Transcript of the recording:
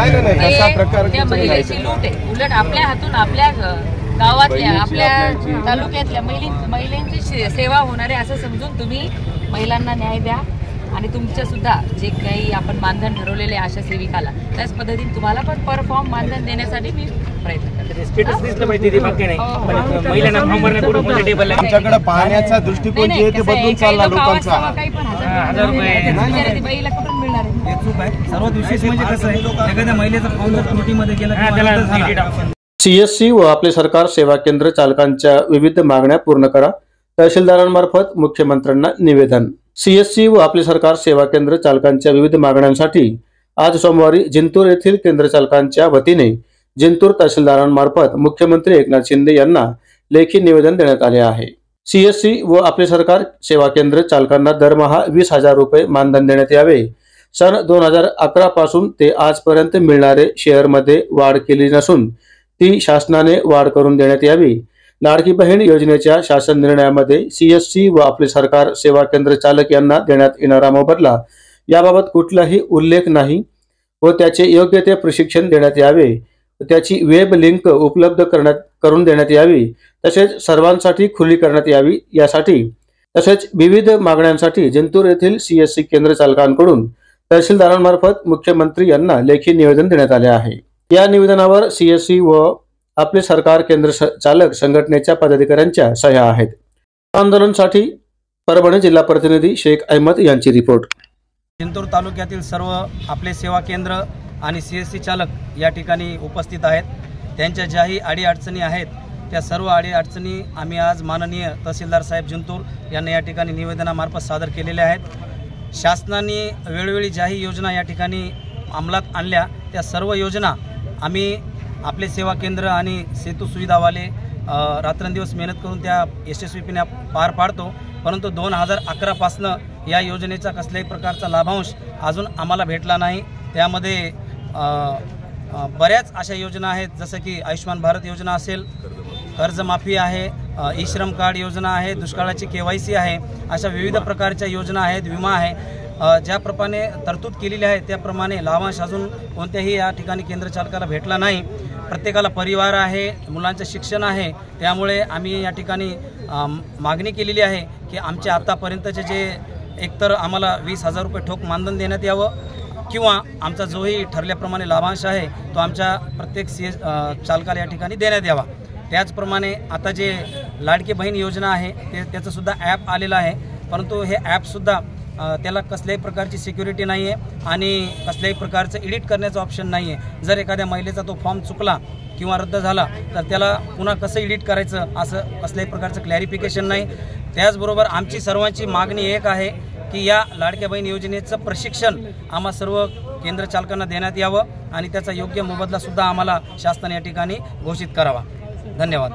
त्या महिलेची लूट आहे। उलट आपल्या हातून आपल्या गावातल्या आपल्या तालुक्यातल्या महिलांची सेवा होणार आहे असं समजून तुम्ही महिलांना न्याय द्या आणि तुमच्या सुद्धा जे काही आपण मानधन ठरवलेले आशा सेविकाला त्याच पद्धतीने तुम्हाला पण परफॉर्म मानधन देण्यासाठी मी प्रयत्न करते। आमच्याकडे पाहण्याचा दृष्टिकोन जे ते बदलून चालला लोकांचा। काही पण 1000 रुपये बाईला कुठून मिळणार आहे? हे चूक आहे। सर्वात विशेष म्हणजे कसं आहे, एखाद्या महिलेचा फॉर्म जर त्रुटीमध्ये गेला सीएससी व आपले सरकार सेवा केंद्र चालकांच्या विविध मागण्या पूर्ण करा, तहसीलदारांमार्फत मुख्यमंत्र्यांना निवेदन। सीएससी व आपले सरकार सेवा केंद्र चालकांच्या विविध मागण्यांसाठी आज सोमवारी जिंतूर येथील केंद्र चालकांच्या वतीने जिंतूर तहसीलदारांमार्फत मुख्यमंत्री एकनाथ शिंदे यांना लेखी निवेदन देण्यात आले आहे। सीएससी व आपले सरकार सेवा केंद्र चालकांना दरमहा 20,000 रुपये मानधन देण्यात यावे। सन 2011 पासून ते आजपर्यंत मिळणारे शेअरमध्ये वाढ केली नसून ती शासनाने वाढ करून देण्यात यावी। लाडकी बहीण योजनेच्या शासन निर्णयामध्ये सीएससी व आपले सरकार सेवा केंद्र चालक यांना देण्यात येणारा मोबदला याबाबत कुठलाही उल्लेख नाही व त्याचे योग्य ते प्रशिक्षण देण्यात यावे, त्याची वेब लिंक उपलब्ध करून देण्यात यावी, तसेच सर्वांसाठी खुली करण्यात यावी। यासाठी तसेच विविध मागण्यांसाठी जिंतूर येथील सीएससी केंद्र चालकांकडून तहसीलदारांमार्फत मुख्यमंत्री यांना लेखी निवेदन देण्यात आले आहे। या निवेदनावर सीएससी व आपले सरकार केंद्र चालक संघटनेच्या पदाधिकाऱ्यांच्या सह्या आहेत। आंदोलनासाठी परभणी जिल्हा प्रतिनिधी शेख अहमद यांची रिपोर्ट। जिंतूर तालुक्यातील सर्व आपले सेवा केंद्र आणि सीएससी चालक या ठिकाणी उपस्थित आहेत। त्यांच्या ज्याही अडीअडचणी आहेत त्या सर्व अडीअडचणी आम्ही आज माननीय तहसीलदार साहेब जिंतूर यांना या ठिकाणी निवेदनामार्फत सादर केलेल्या आहेत। शासनाने वेळोवेळी ज्याही योजना या ठिकाणी अंमलात आणल्या त्या सर्व योजना आम्ही आपले सेवा केंद्र आणि सेतू सुविधावाले रात्रंदिवस मेहनत करून त्या यशस्वीपणे पार पाडतो, परंतु 2011 पासनं या योजनेचा कसल्याही प्रकारचा लाभांश अजून आम्हाला भेटला नाही। त्यामध्ये बऱ्याच अशा योजना आहेत, जसं की आयुष्मान भारत योजना असेल, कर्जमाफी आहे, ई श्रम कार्ड योजना आहे, दुष्काळाची KYC आहे, अशा विविध प्रकारच्या योजना आहेत, विमा आहे। ज्याप्रमाणे तरतूद केलेली आहे त्याप्रमाणे लाभांश अजून कोणत्याही या ठिकाणी केंद्र चालकाला भेटला नाही। प्रत्येकाला परिवार आहे, मुलांचं शिक्षण आहे, त्यामुळे आम्ही या ठिकाणी मागणी केलेली आहे की आमचे आतापर्यंतचे जे एकतर आम्हाला 20,000 रुपये ठोक मानधन देण्यात यावं किंवा आमचा जोही ठरल्याप्रमाणे लाभांश आहे तो आमच्या प्रत्येक चालकाला या ठिकाणी देण्यात यावा। त्याचप्रमाणे आता जे लाडकी बहीण योजना आहे त्याचं सुद्धा ॲप आलेलं आहे, परंतु हे ॲपसुद्धा त्याला कसल्याही प्रकारची सिक्युरिटी नाही आहे आणि कसल्याही प्रकारचं एडिट करण्याचं ऑप्शन नाही आहे। जर एखाद्या महिलेचा तो फॉर्म चुकला किंवा रद्द झाला तर त्याला पुन्हा कसं एडिट करायचं असं कसल्याही प्रकारचं क्लॅरिफिकेशन नाही। त्याचबरोबर आमची सर्वांची मागणी एक आहे की या लाडक्या बहीण योजनेचं प्रशिक्षण आम्हा सर्व केंद्र चालकांना देण्यात यावं आणि त्याचा योग्य मोबदला सुद्धा आम्हाला शासनाने या ठिकाणी घोषित करावा। धन्यवाद।